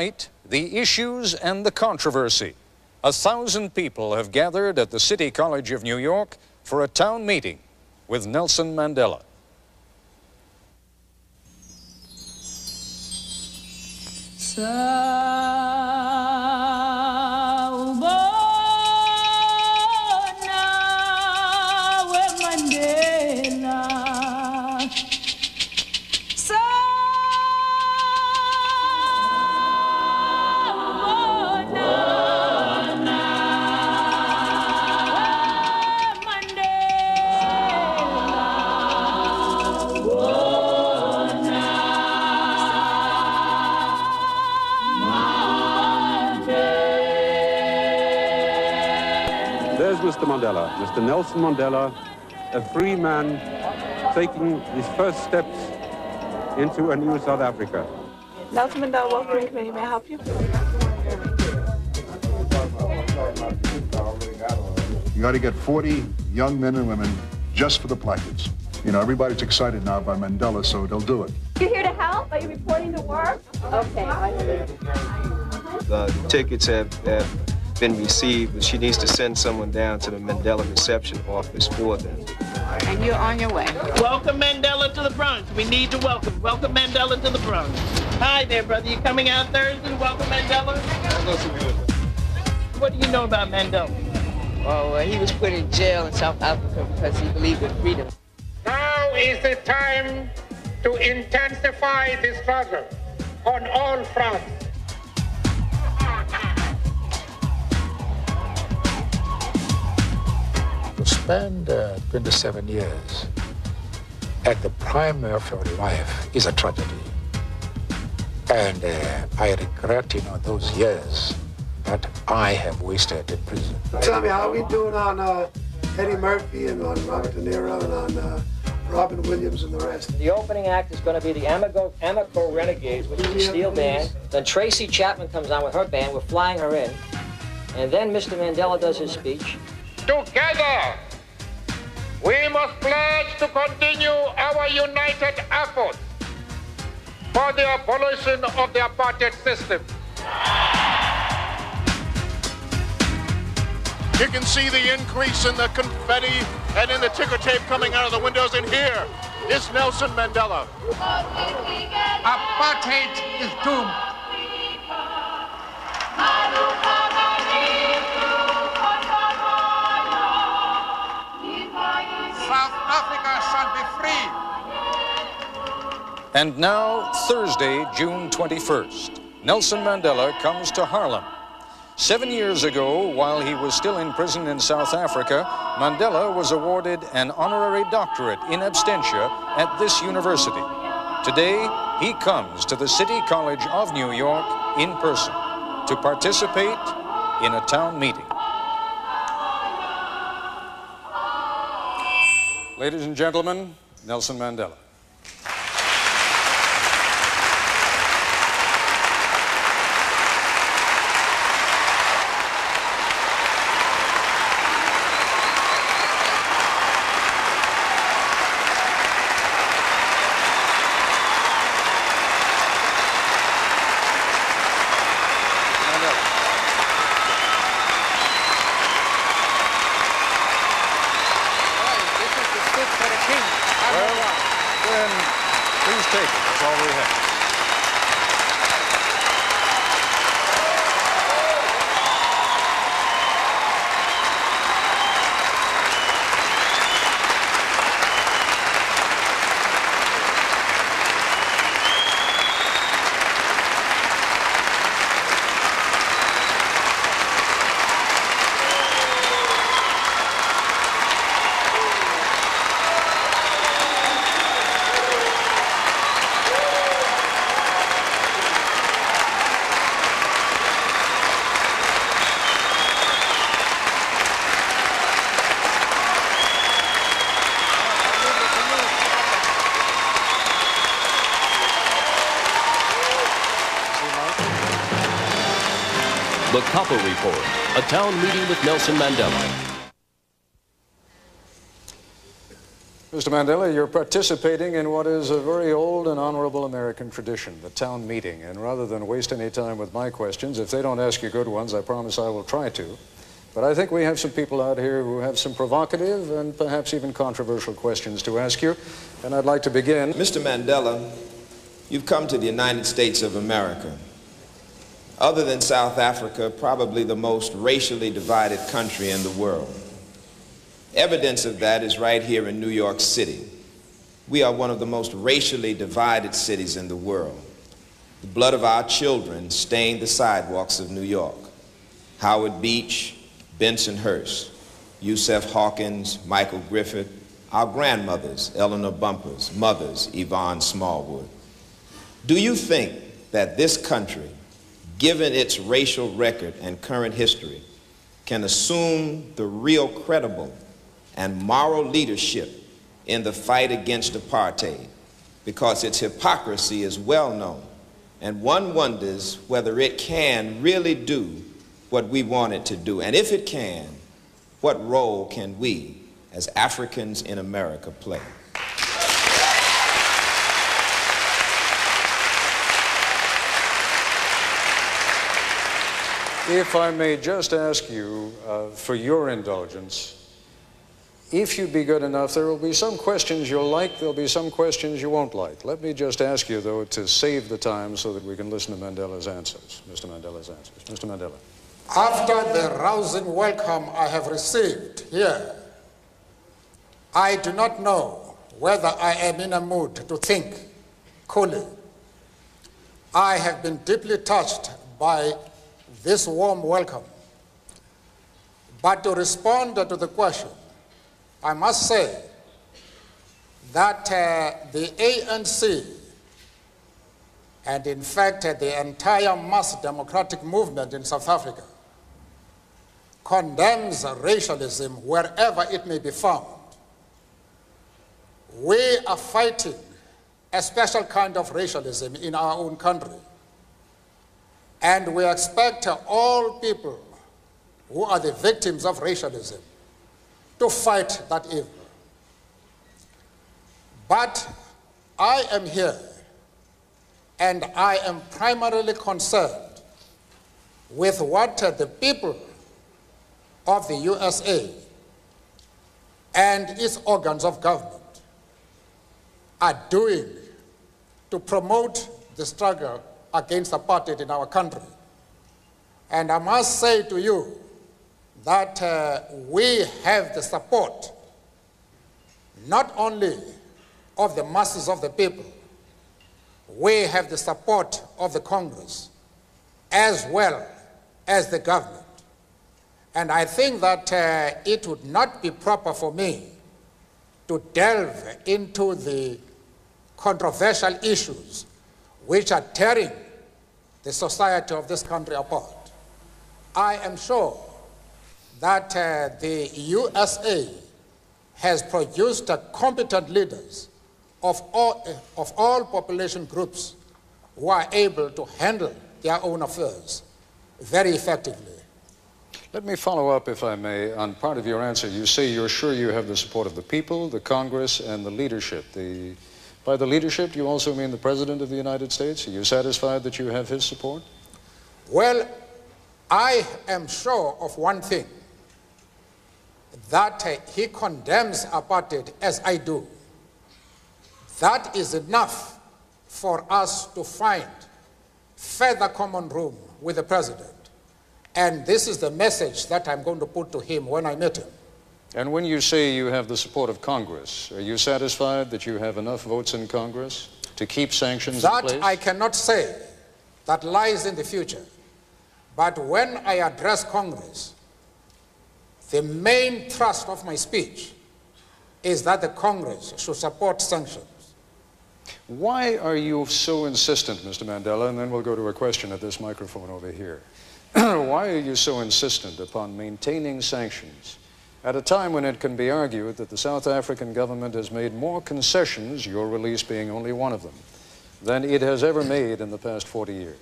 Tonight, the issues and the controversy. 1,000 people have gathered at the City College of New York for a town meeting with Nelson Mandela. There's Mr. Mandela, Mr. Nelson Mandela, a free man taking his first steps into a new South Africa. Nelson Mandela, welcome committee. May I help you? You got to get 40 young men and women just for the placards. You know, everybody's excited now by Mandela, so they'll do it. You here to help? Are you reporting to work? Okay. The tickets have been received, but she needs to send someone down to the Mandela reception office for them. And you're on your way. Welcome Mandela to the Bronx. We need to welcome Mandela to the Bronx. Hi there, brother. You coming out Thursday? Welcome Mandela. What do you know about Mandela? Well, he was put in jail in South Africa because he believed in freedom. Now is the time to intensify the struggle on all fronts. To spend 27 years at the prime of your life is a tragedy. And I regret, those years that I have wasted in prison. Tell me, how we doing on Eddie Murphy and on Robert De Niro and on Robin Williams and the rest? The opening act is going to be the Amico Renegades, which is a steel band. Then Tracy Chapman comes on with her band. We're flying her in. And then Mr. Mandela does his speech. Together, we must pledge to continue our united efforts for the abolition of the apartheid system. You can see the increase in the confetti and in the ticker tape coming out of the windows, and here is Nelson Mandela. Apartheid is doomed. South Africa shall be free. And now, Thursday, June 21st, Nelson Mandela comes to Harlem. 7 years ago, while he was still in prison in South Africa, Mandela was awarded an honorary doctorate in absentia at this university. Today, he comes to the City College of New York in person to participate in a town meeting. Ladies and gentlemen, Nelson Mandela. Please take it. That's all we have. The Koppel Report, a town meeting with Nelson Mandela. Mr. Mandela, you're participating in what is a very old and honorable American tradition, the town meeting. And rather than waste any time with my questions, if they don't ask you good ones, I promise I will try to. But I think we have some people out here who have some provocative and perhaps even controversial questions to ask you. And I'd like to begin. Mr. Mandela, you've come to the United States of America. Other than South Africa, probably the most racially divided country in the world. Evidence of that is right here in New York City. We are one of the most racially divided cities in the world. The blood of our children stained the sidewalks of New York. Howard Beach, Bensonhurst, Yusef Hawkins, Michael Griffith, our grandmothers, Eleanor Bumpurs, mothers, Yvonne Smallwood. Do you think that this country, given its racial record and current history, can assume the real credible and moral leadership in the fight against apartheid? Because its hypocrisy is well known, and one wonders whether it can really do what we want it to do. And if it can, what role can we as Africans in America play? If I may just ask you for your indulgence, if you'd be good enough, there will be some questions you'll like, there'll be some questions you won't like. Let me just ask you, though, to save the time so that we can listen to Mandela's answers, Mr. Mandela's answers. Mr. Mandela. After the rousing welcome I have received here, I do not know whether I am in a mood to think coolly. I have been deeply touched by this warm welcome. But to respond to the question, I must say that the ANC, and in fact the entire mass democratic movement in South Africa, condemns racialism wherever it may be found. We are fighting a special kind of racialism in our own country. And we expect all people who are the victims of racialism to fight that evil. But I am here, and I am primarily concerned with what the people of the USA and its organs of government are doing to promote the struggle against apartheid in our country. And I must say to you that we have the support not only of the masses of the people, we have the support of the Congress as well as the government. And I think that it would not be proper for me to delve into the controversial issues which are tearing the society of this country apart. I am sure that the USA has produced competent leaders of all population groups who are able to handle their own affairs very effectively. Let me follow up, if I may, on part of your answer. You say you're sure you have the support of the people, the Congress, and the leadership. By the leadership, do you also mean the President of the United States? Are you satisfied that you have his support? Well, I am sure of one thing, that he condemns apartheid as I do. That is enough for us to find further common room with the President. And this is the message that I'm going to put to him when I meet him. And when you say you have the support of Congress, are you satisfied that you have enough votes in Congress to keep sanctions in place? That I cannot say. That lies in the future. But when I address Congress, the main thrust of my speech is that the Congress should support sanctions. Why are you so insistent, Mr. Mandela, and then we'll go to a question at this microphone over here. Why are you so insistent upon maintaining sanctions at a time when it can be argued that the South African government has made more concessions, your release being only one of them, than it has ever made in the past 40 years?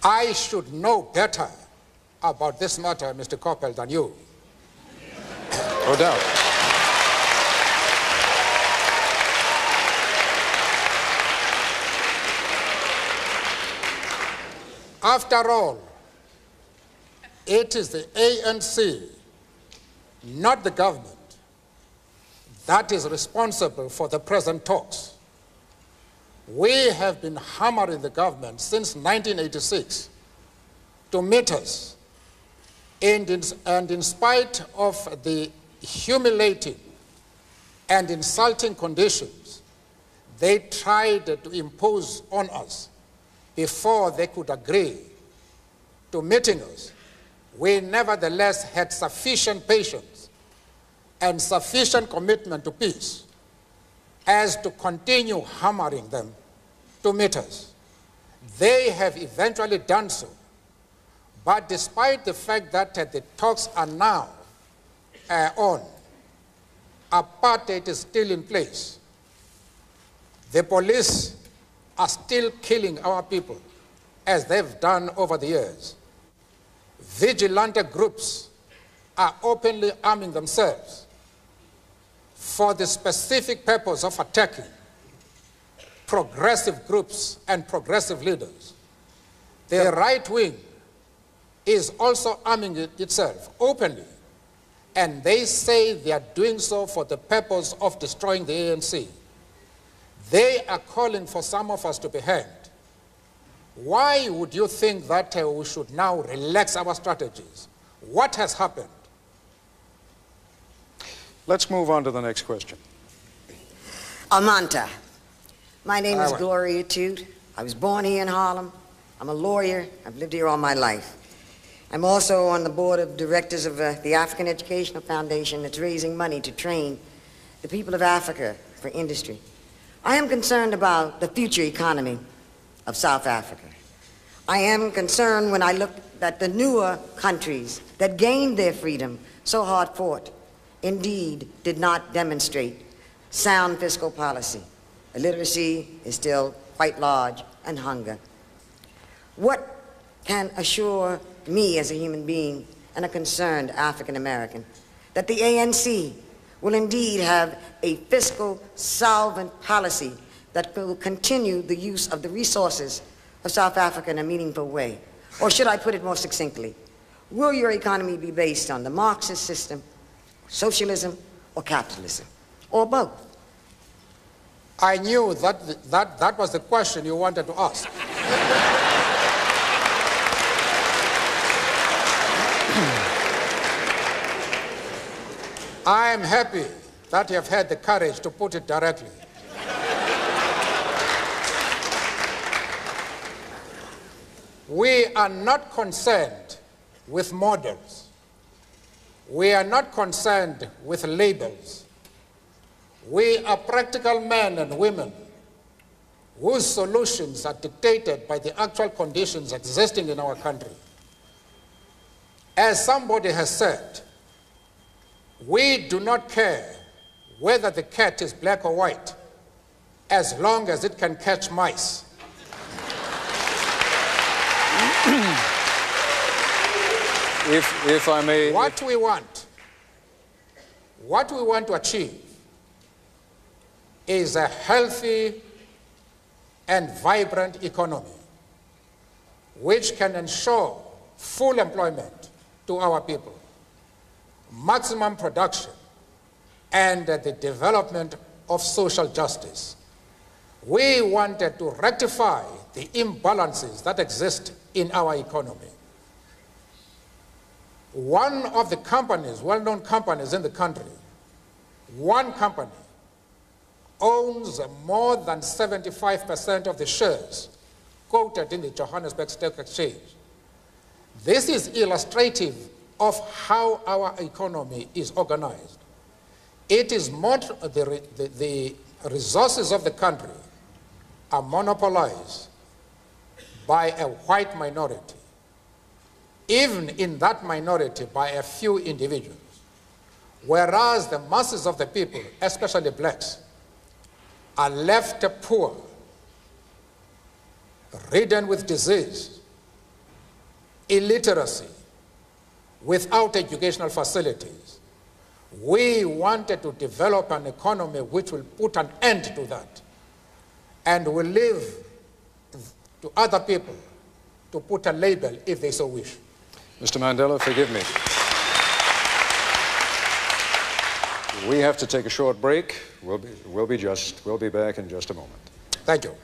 I should know better about this matter, Mr. Koppel, than you. No doubt. After all, it is the ANC, not the government, that is responsible for the present talks. We have been hammering the government since 1986 to meet us, and in spite of the humiliating and insulting conditions they tried to impose on us before they could agree to meeting us, we nevertheless had sufficient patience and sufficient commitment to peace as to continue hammering them to meet us. They have eventually done so, but despite the fact that the talks are now on, apartheid is still in place. The police are still killing our people, as they've done over the years. Vigilante groups are openly arming themselves for the specific purpose of attacking progressive groups and progressive leaders. The right wing is also arming itself openly, and they say they are doing so for the purpose of destroying the ANC. They are calling for some of us to be hanged. Why would you think that we should now relax our strategies? What has happened? Let's move on to the next question. Amanta. My name is Gloria Tute. I was born here in Harlem. I'm a lawyer. I've lived here all my life. I'm also on the board of directors of the African Educational Foundation that's raising money to train the people of Africa for industry. I am concerned about the future economy of South Africa. I am concerned when I look at the newer countries that gained their freedom so hard fought, indeed did not demonstrate sound fiscal policy. Illiteracy is still quite large, and hunger. What can assure me as a human being and a concerned African American that the ANC will indeed have a fiscal solvent policy that will continue the use of the resources of South Africa in a meaningful way? Or should I put it more succinctly, will your economy be based on the Marxist system, socialism, or capitalism, or both? I knew that was the question you wanted to ask. I am happy that you have had the courage to put it directly. We are not concerned with models. We are not concerned with labels. We are practical men and women whose solutions are dictated by the actual conditions existing in our country. As somebody has said, we do not care whether the cat is black or white, as long as it can catch mice. If I may... What we want to achieve is a healthy and vibrant economy which can ensure full employment to our people, maximum production, and the development of social justice. We wanted to rectify the imbalances that exist in our economy. One of the companies, well-known companies in the country, one company owns more than 75% of the shares quoted in the Johannesburg Stock Exchange. This is illustrative of how our economy is organized. It is the resources of the country are monopolized by a white minority, even in that minority by a few individuals, whereas the masses of the people, especially blacks, are left poor, ridden with disease, illiteracy, without educational facilities. We wanted to develop an economy which will put an end to that and will leave to other people to put a label if they so wish. Mr. Mandela, forgive me. We have to take a short break. We'll be back in just a moment. Thank you.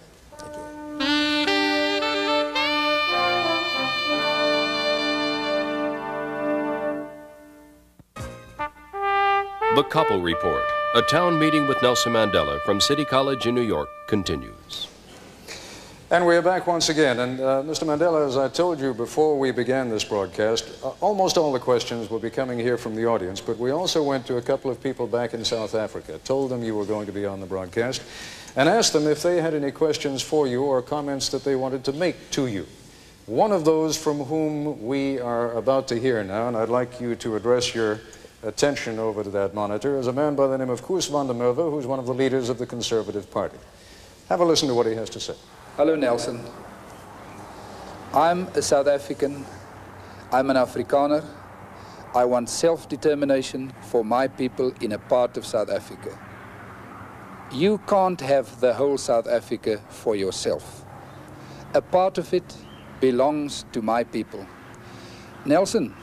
The Koppel Report, a town meeting with Nelson Mandela from City College in New York, continues. And we're back once again. And Mr. Mandela, as I told you before we began this broadcast, almost all the questions will be coming here from the audience, but we also went to a couple of people back in South Africa, told them you were going to be on the broadcast, and asked them if they had any questions for you or comments that they wanted to make to you. One of those from whom we are about to hear now, and I'd like you to address your attention over to that monitor, is a man by the name of Koos van der Merwe, who's one of the leaders of the Conservative Party. Have a listen to what he has to say. Hello, Nelson. I'm a South African. I'm an Afrikaner. I want self-determination for my people in a part of South Africa. You can't have the whole South Africa for yourself. A part of it belongs to my people. Nelson,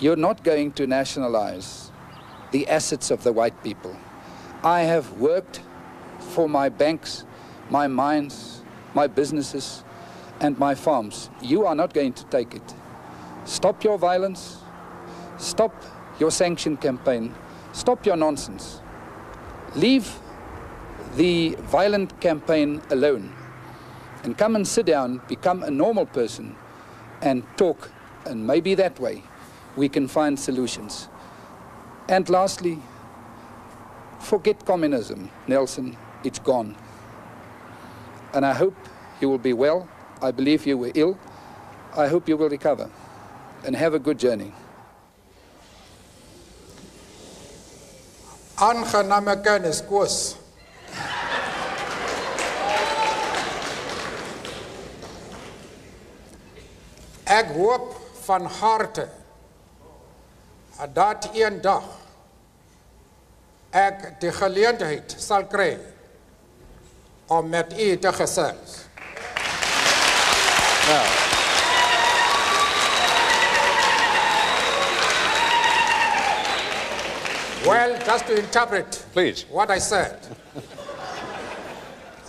you're not going to nationalize the assets of the white people. I have worked for my banks, my mines, my businesses, and my farms. You are not going to take it. Stop your violence. Stop your sanction campaign. Stop your nonsense. Leave the violent campaign alone and come and sit down, become a normal person, and talk, and maybe that way we can find solutions. And lastly, forget communism, Nelson. It's gone. And I hope you will be well. I believe you were ill. I hope you will recover. And have a good journey. Aangename kennis, Koos. Ek hoop van harte dat een dag ek die geleentheid sal kry om met u te gesels. Well, just to interpret Please. What I said,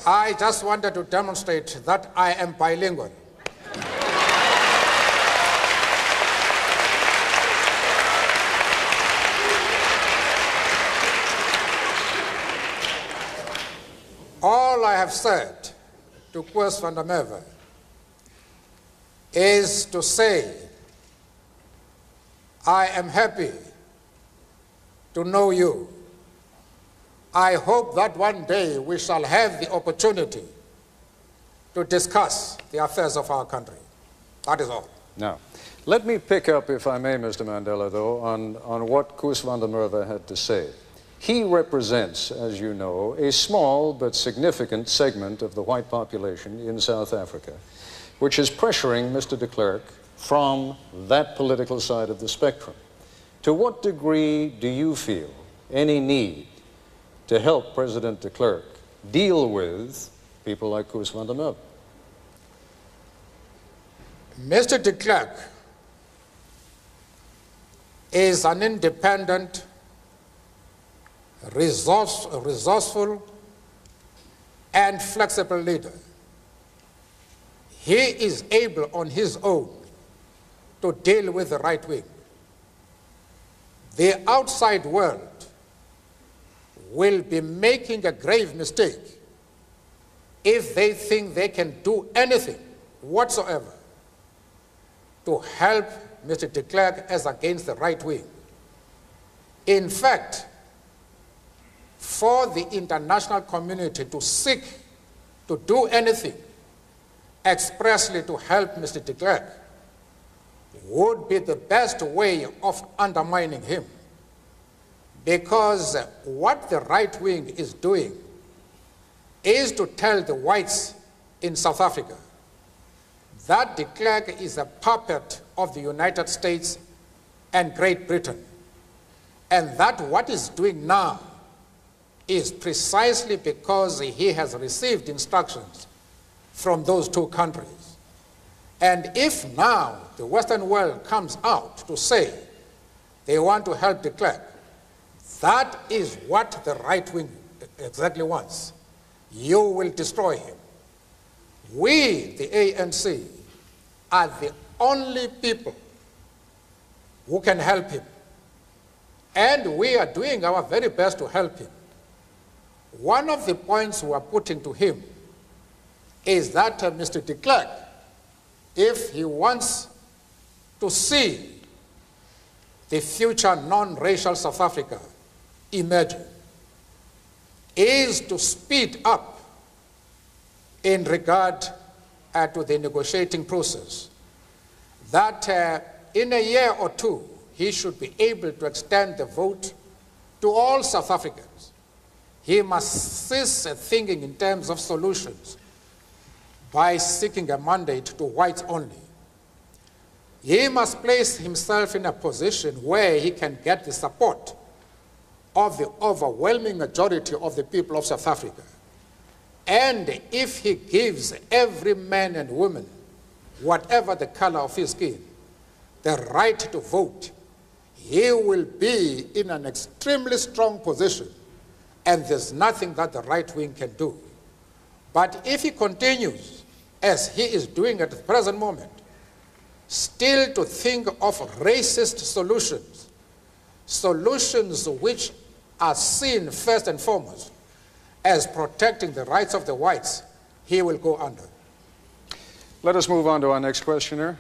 I just wanted to demonstrate that I am bilingual. All I have said to Koos van der Merwe is to say I am happy to know you. I hope that one day we shall have the opportunity to discuss the affairs of our country. That is all. Now, let me pick up, if I may, Mr. Mandela, though, on what Koos van der Merwe had to say. He represents, as you know, a small but significant segment of the white population in South Africa, which is pressuring Mr. de Klerk from that political side of the spectrum. To what degree do you feel any need to help President de Klerk deal with people like Koos van der Merwe? Mr. de Klerk is an independent, resourceful, and flexible leader. He is able on his own to deal with the right wing. The outside world will be making a grave mistake if they think they can do anything whatsoever to help Mr. de Klerk as against the right wing. In fact, for the international community to seek to do anything expressly to help Mr. de Klerk would be the best way of undermining him, because what the right wing is doing is to tell the whites in South Africa that de Klerk is a puppet of the United States and Great Britain, and that what he's doing now is precisely because he has received instructions from those two countries. And if now the Western world comes out to say they want to help de Klerk, that is what the right wing exactly wants. You will destroy him. We, the ANC, are the only people who can help him. And we are doing our very best to help him. One of the points we are putting to him is that Mr. de Klerk, if he wants to see the future non-racial South Africa emerging, is to speed up in regard to the negotiating process, that in a year or two, he should be able to extend the vote to all South Africans. He must cease thinking in terms of solutions by seeking a mandate to whites only. He must place himself in a position where he can get the support of the overwhelming majority of the people of South Africa. And if he gives every man and woman, whatever the color of his skin, the right to vote, he will be in an extremely strong position, and there's nothing that the right wing can do. But if he continues, as he is doing at the present moment, still to think of racist solutions, solutions which are seen first and foremost as protecting the rights of the whites, he will go under. Let us move on to our next questioner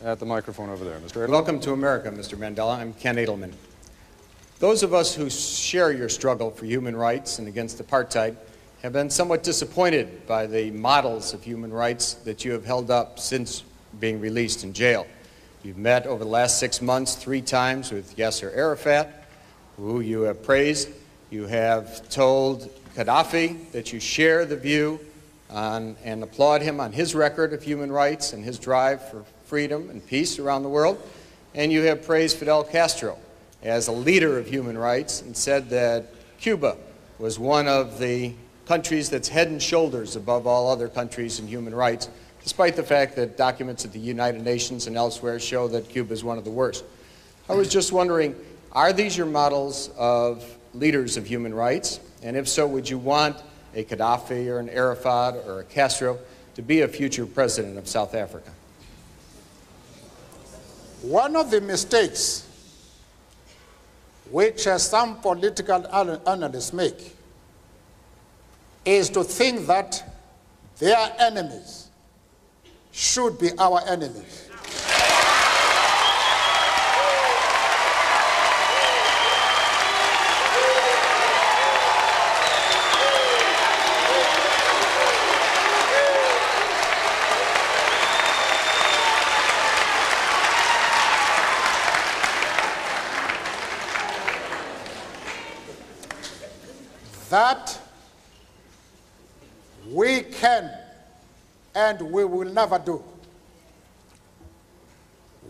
at the microphone over there. Mr. Edelman. Welcome to America, Mr. Mandela. I'm Ken Edelman. Those of us who share your struggle for human rights and against apartheid have been somewhat disappointed by the models of human rights that you have held up since being released in jail. You've met over the last 6 months 3 times with Yasser Arafat, who you have praised. You have told Gaddafi that you share the view on, and applaud him on his record of human rights and his drive for freedom and peace around the world. And you have praised Fidel Castro as a leader of human rights and said that Cuba was one of the countries that's head and shoulders above all other countries in human rights, despite the fact that documents at the United Nations and elsewhere show that Cuba is one of the worst. I was just wondering, are these your models of leaders of human rights? And if so, would you want a Gaddafi or an Arafat or a Castro to be a future president of South Africa? One of the mistakes which some political analysts make is to think that their enemies should be our enemies. That we can and we will never do.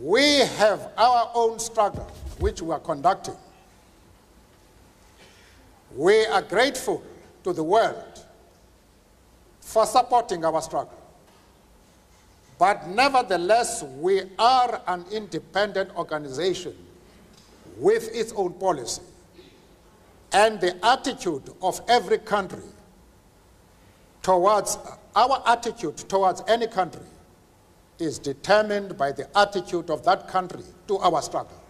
We have our own struggle, which we are conducting. We are grateful to the world for supporting our struggle. But nevertheless, we are an independent organization with its own policy. And the attitude of every country towards, our attitude towards any country is determined by the attitude of that country to our struggle.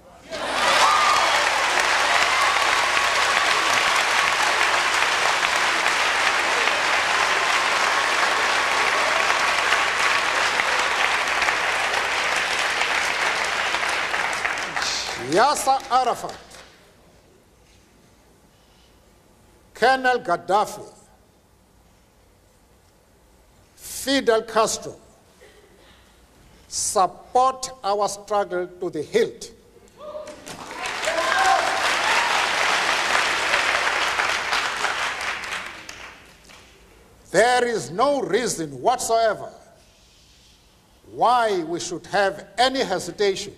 Yasser Arafat, Colonel Gaddafi, Fidel Castro support our struggle to the hilt. There is no reason whatsoever why we should have any hesitation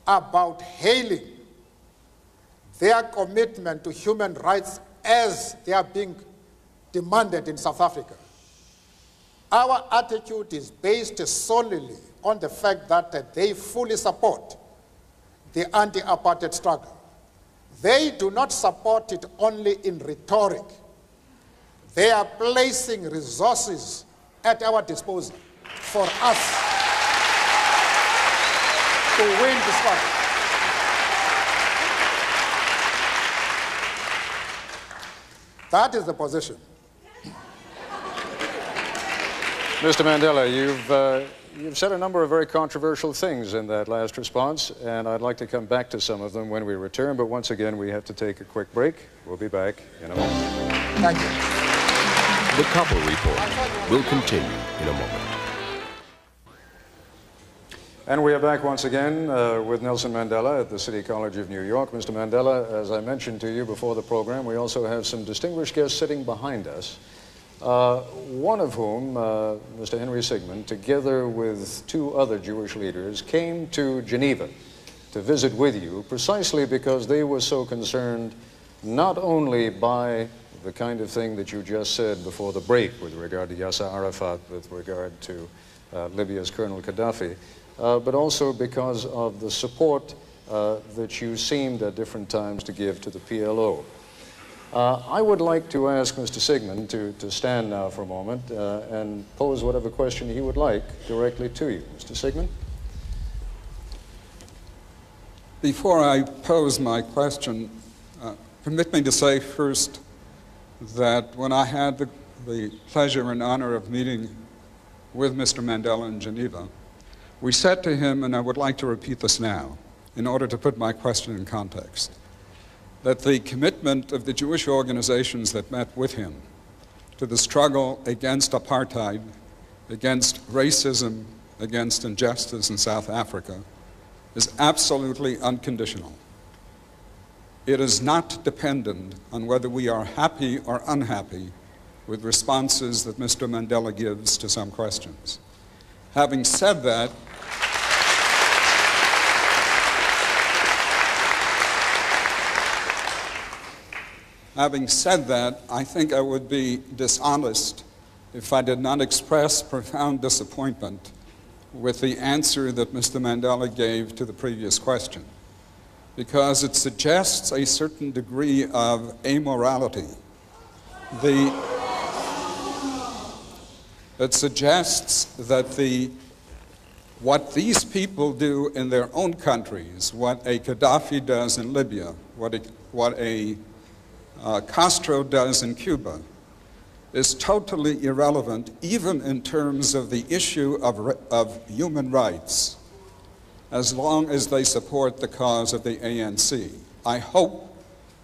about hailing their commitment to human rights as they are being demanded in South Africa. Our attitude is based solely on the fact that they fully support the anti-apartheid struggle. They do not support it only in rhetoric. They are placing resources at our disposal for us to win the struggle. That is the position. Mr. Mandela, you've said a number of very controversial things in that last response, and I'd like to come back to some of them when we return, but once again, we have to take a quick break. We'll be back in a moment. Thank you. The Koppel Report will continue in a moment. And we are back once again with Nelson Mandela at the City College of New York. Mr. Mandela, as I mentioned to you before the program, we also have some distinguished guests sitting behind us. One of whom, Mr. Henry Sigmund, together with two other Jewish leaders, came to Geneva to visit with you precisely because they were so concerned not only by the kind of thing that you just said before the break with regard to Yasser Arafat, with regard to Libya's Colonel Gaddafi, but also because of the support that you seemed at different times to give to the PLO. I would like to ask Mr. Sigmund to stand now for a moment and pose whatever question he would like directly to you. Mr. Sigmund? Before I pose my question, permit me to say first that when I had the pleasure and honor of meeting with Mr. Mandela in Geneva, we said to him, and I would like to repeat this now in order to put my question in context, that the commitment of the Jewish organizations that met with him to the struggle against apartheid, against racism, against injustice in South Africa is absolutely unconditional. It is not dependent on whether we are happy or unhappy with responses that Mr. Mandela gives to some questions. Having said that, I think I would be dishonest if I did not express profound disappointment with the answer that Mr. Mandela gave to the previous question, because it suggests a certain degree of amorality. It suggests that what these people do in their own countries, what a Gaddafi does in Libya, what a Castro does in Cuba, is totally irrelevant, even in terms of the issue of human rights, as long as they support the cause of the ANC. I hope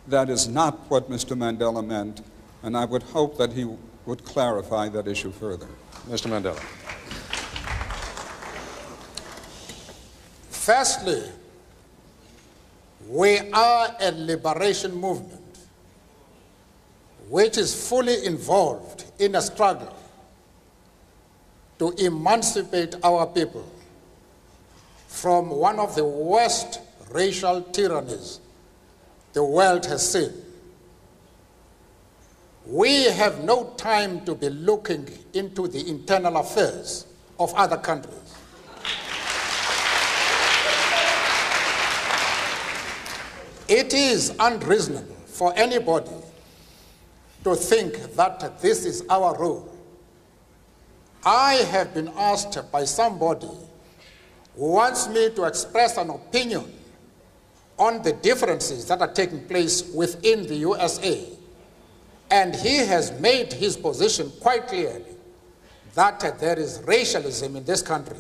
that is not what Mr. Mandela meant, and I would hope that he would clarify that issue further. Mr. Mandela. Firstly, we are a liberation movement which is fully involved in a struggle to emancipate our people from one of the worst racial tyrannies the world has seen. We have no time to be looking into the internal affairs of other countries. It is unreasonable for anybody to think that this is our role. I have been asked by somebody who wants me to express an opinion on the differences that are taking place within the USA. And he has made his position quite clearly that there is racialism in this country.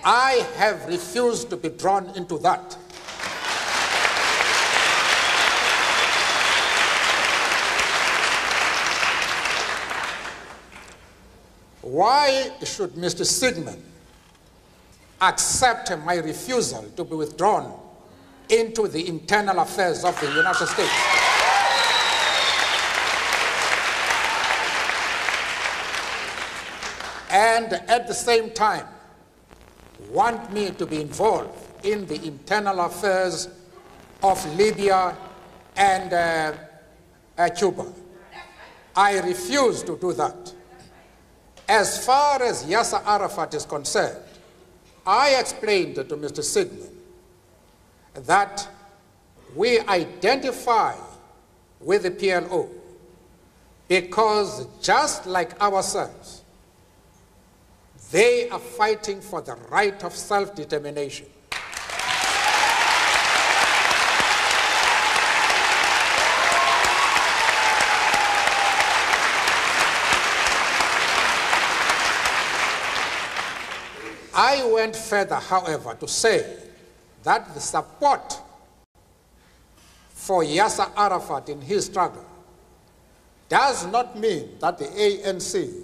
I have refused to be drawn into that. Why should Mr. Sigmund accept my refusal to be withdrawn into the internal affairs of the United States? And at the same time, want me to be involved in the internal affairs of Libya and Cuba. I refuse to do that. As far as Yasser Arafat is concerned, I explained to Mr. Sigmund that we identify with the PLO because just like ourselves, they are fighting for the right of self-determination. I went further, however, to say that the support for Yasser Arafat in his struggle does not mean that the ANC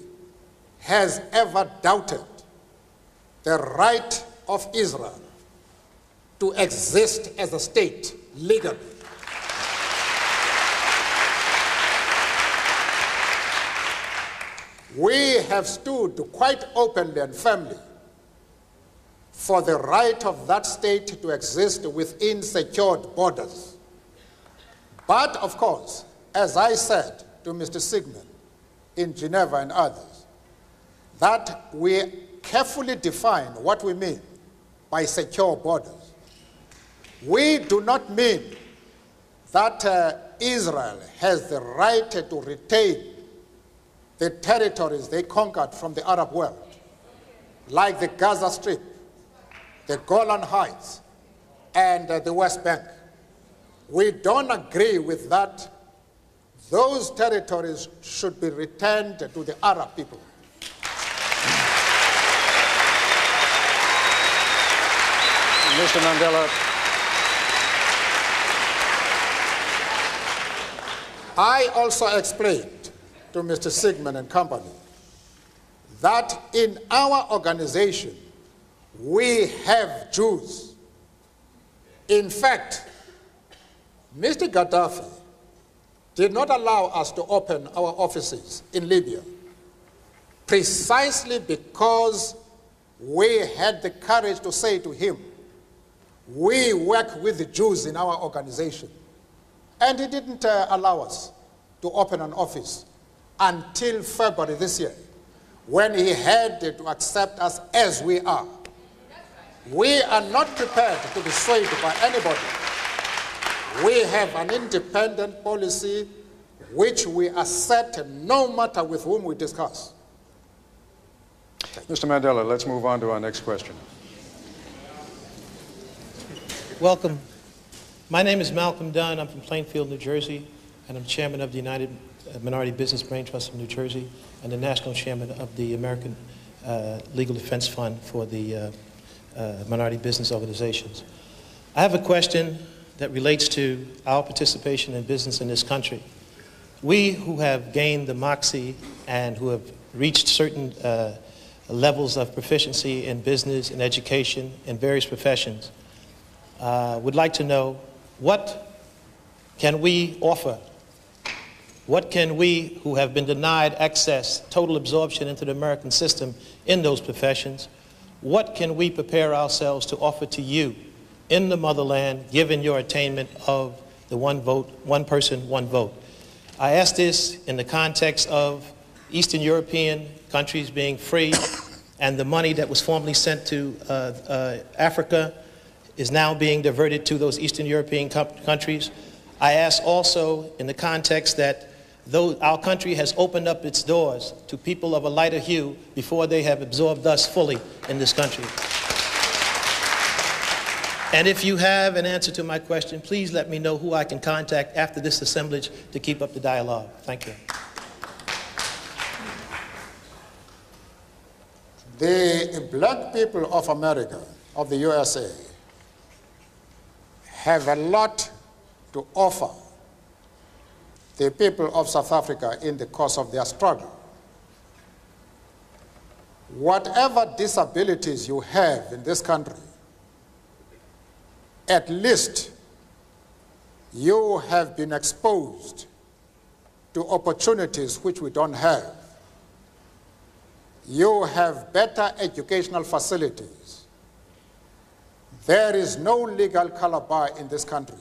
has ever doubted the right of Israel to exist as a state legally. We have stood quite openly and firmly for the right of that state to exist within secured borders. But, of course, as I said to Mr. Sigmund in Geneva and others, that we carefully define what we mean by secure borders. We do not mean that Israel has the right to retain the territories they conquered from the Arab world, like the Gaza Strip, the Golan Heights, and the West Bank. We don't agree with that. Those territories should be returned to the Arab people. Mr. Mandela. I also explained to Mr. Sigmund and company that in our organization, we have Jews. In fact, Mr. Gaddafi did not allow us to open our offices in Libya precisely because we had the courage to say to him, we work with the Jews in our organization. And he didn't allow us to open an office until February this year, when he had to accept us as we are. We are not prepared to be swayed by anybody. We have an independent policy which we assert no matter with whom we discuss. Mr. Mandela, let's move on to our next question. Welcome. My name is Malcolm Dunn. I'm from Plainfield, New Jersey, and I'm chairman of the United Minority Business Brain Trust of New Jersey and the national chairman of the American Legal Defense Fund for the minority business organizations. I have a question that relates to our participation in business in this country. We who have gained the moxie and who have reached certain levels of proficiency in business and education in various professions would like to know, what can we offer? What can we who have been denied access, total absorption into the American system in those professions, what can we prepare ourselves to offer to you in the motherland, given your attainment of the one vote, one person, one vote? I ask this in the context of Eastern European countries being free and the money that was formerly sent to Africa is now being diverted to those Eastern European countries. I ask also in the context that though our country has opened up its doors to people of a lighter hue before they have absorbed us fully in this country. And if you have an answer to my question, please let me know who I can contact after this assemblage to keep up the dialogue. Thank you. The black people of America, of the USA, have a lot to offer the people of South Africa in the course of their struggle. Whatever disabilities you have in this country, at least you have been exposed to opportunities which we don't have. You have better educational facilities. There is no legal color bar in this country.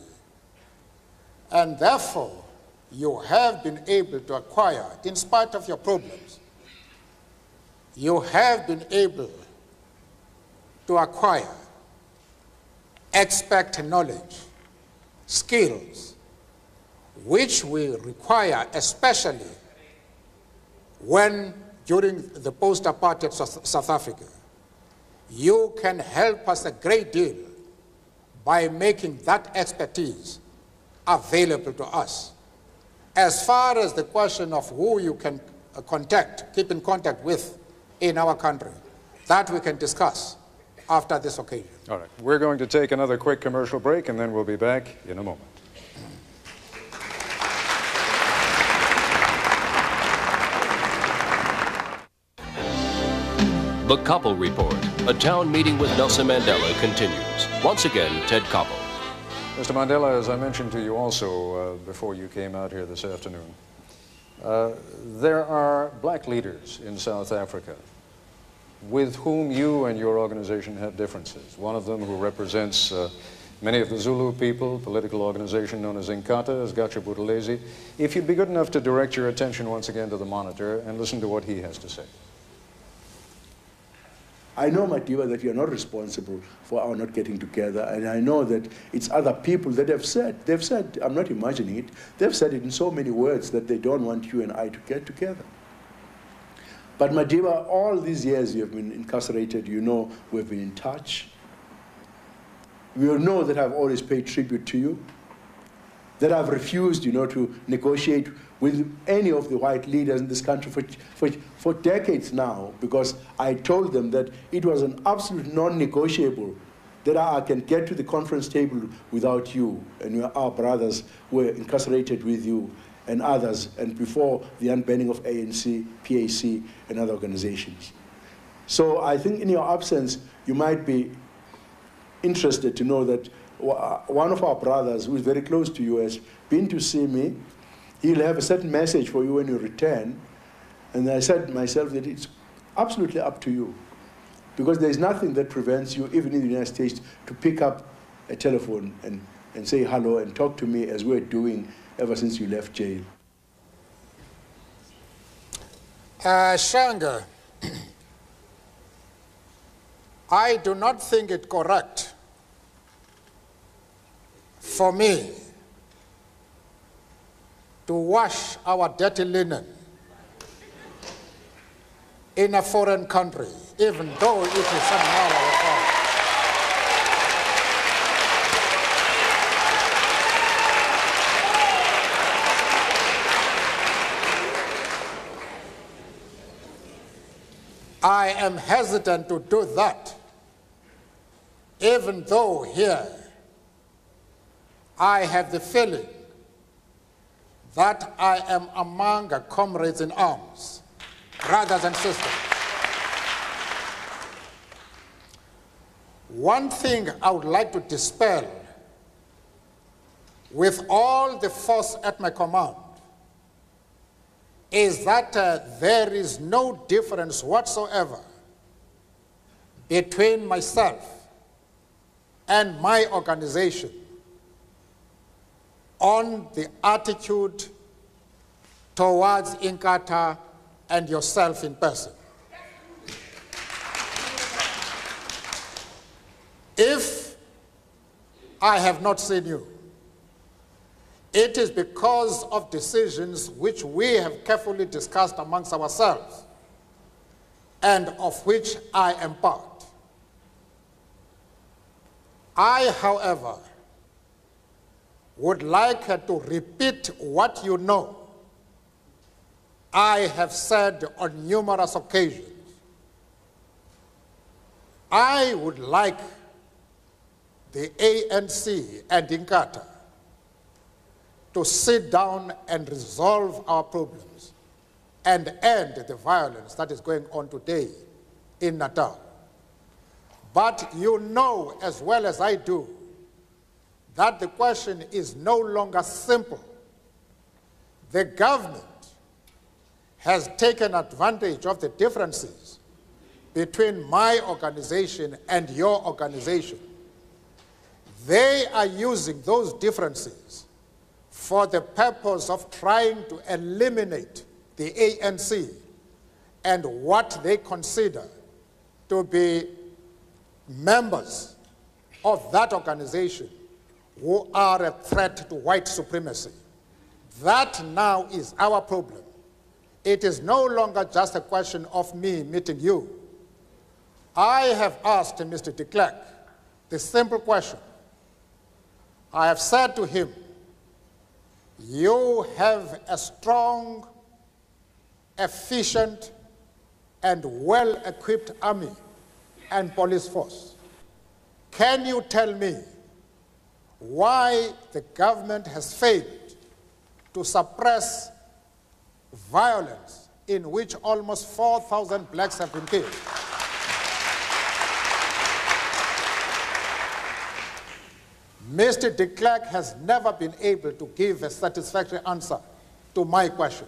And therefore, you have been able to acquire, in spite of your problems, you have been able to acquire expert knowledge, skills, which we require especially when during the post-apartheid South Africa. You can help us a great deal by making that expertise available to us. As far as the question of who you can keep in contact with in our country, that we can discuss after this occasion. All right, we're going to take another quick commercial break, and then we'll be back in a moment. The Koppel Report, a town meeting with Nelson Mandela, continues. Once again, Ted Koppel. Mr. Mandela, as I mentioned to you also before you came out here this afternoon, there are black leaders in South Africa with whom you and your organization have differences. One of them, who represents many of the Zulu people, political organization known as Inkatha, is Gatsha Buthelezi. If you'd be good enough to direct your attention once again to the monitor and listen to what he has to say. I know, Madiba, that you're not responsible for our not getting together, and I know that it's other people that have said, they've said, I'm not imagining it, they've said it in so many words that they don't want you and I to get together. But Madiba, all these years you have been incarcerated, you know we've been in touch. You know that I've always paid tribute to you, that I've refused, you know, to negotiate with any of the white leaders in this country for decades now, because I told them that it was an absolute non-negotiable that I can get to the conference table without you and our brothers who were incarcerated with you and others, and before the unbanning of ANC, PAC, and other organizations. So I think in your absence, you might be interested to know that one of our brothers, who is very close to you, has been to see me. He'll have a certain message for you when you return. And I said to myself that it's absolutely up to you, because there's nothing that prevents you, even in the United States, to pick up a telephone and say hello and talk to me as we're doing ever since you left jail. Shanga, I do not think it correct for me to wash our dirty linen in a foreign country, even though it is somehow our fault. I am hesitant to do that, even though here I have the feeling that I am among comrades in arms, brothers and sisters. One thing I would like to dispel with all the force at my command is that there is no difference whatsoever between myself and my organization on the attitude towards Inkatha and yourself in person. If I have not seen you, it is because of decisions which we have carefully discussed amongst ourselves and of which I am part. I, however, would like to repeat what you know I have said on numerous occasions. I would like the ANC and Inkatha to sit down and resolve our problems and end the violence that is going on today in Natal. But you know as well as I do that the question is no longer simple. The government has taken advantage of the differences between my organization and your organization. They are using those differences for the purpose of trying to eliminate the ANC and what they consider to be members of that organization who are a threat to white supremacy. That now is our problem. It is no longer just a question of me meeting you. I have asked Mr. de Klerk the simple question. I have said to him, you have a strong, efficient, and well-equipped army and police force. Can you tell me why the government has failed to suppress violence in which almost 4,000 blacks have been killed? Mr. de Klerk has never been able to give a satisfactory answer to my question.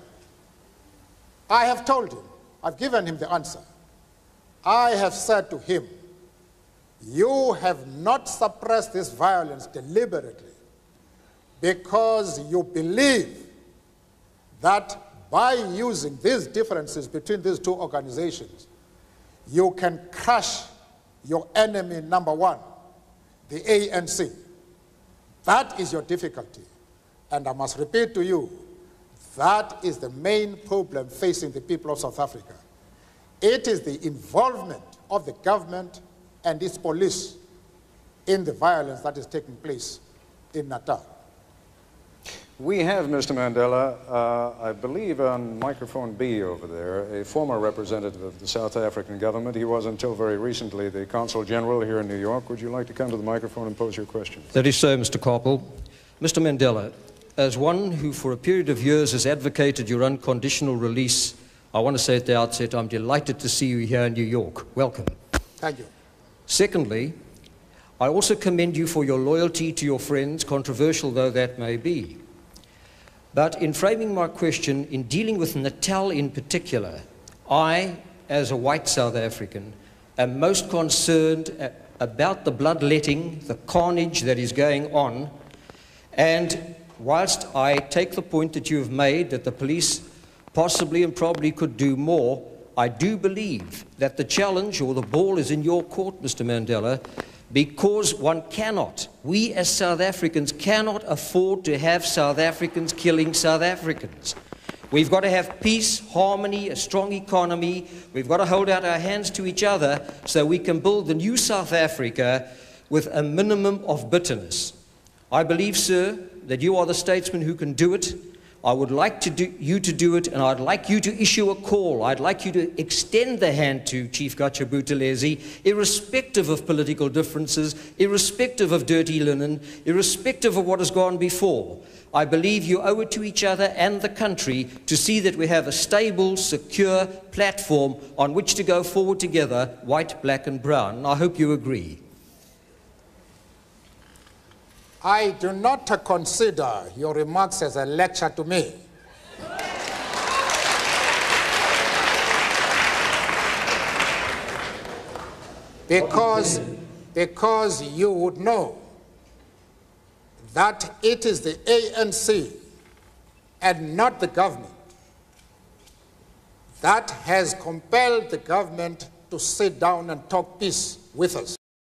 I have told him, I've given him the answer. I have said to him, you have not suppressed this violence deliberately because you believe that by using these differences between these two organizations, you can crush your enemy number one, the ANC. That is your difficulty. And I must repeat to you, that is the main problem facing the people of South Africa. It is the involvement of the government and its police in the violence that is taking place in Natal. We have, Mr. Mandela, I believe on microphone B over there, a former representative of the South African government. He was until very recently the Consul General here in New York. Would you like to come to the microphone and pose your question? That is so, Mr. Koppel. Mr. Mandela, as one who for a period of years has advocated your unconditional release, I want to say at the outset, I'm delighted to see you here in New York. Welcome. Thank you. Secondly, I also commend you for your loyalty to your friends, controversial though that may be. But in framing my question, in dealing with Natal in particular, I, as a white South African, am most concerned about the bloodletting, the carnage that is going on. And whilst I take the point that you have made that the police possibly and probably could do more, I do believe that the challenge or the ball is in your court, Mr. Mandela, because one cannot, we as South Africans cannot afford to have South Africans killing South Africans. We've got to have peace, harmony, a strong economy. We've got to hold out our hands to each other so we can build the new South Africa with a minimum of bitterness. I believe, sir, that you are the statesman who can do it. I would like you to do it, and I'd like you to issue a call. I'd like you to extend the hand to Chief Gatsha Buthelezi, irrespective of political differences, irrespective of dirty linen, irrespective of what has gone before. I believe you owe it to each other and the country to see that we have a stable, secure platform on which to go forward together, white, black and brown. And I hope you agree. I do not consider your remarks as a lecture to me. Because you would know that it is the ANC and not the government that has compelled the government to sit down and talk peace with us.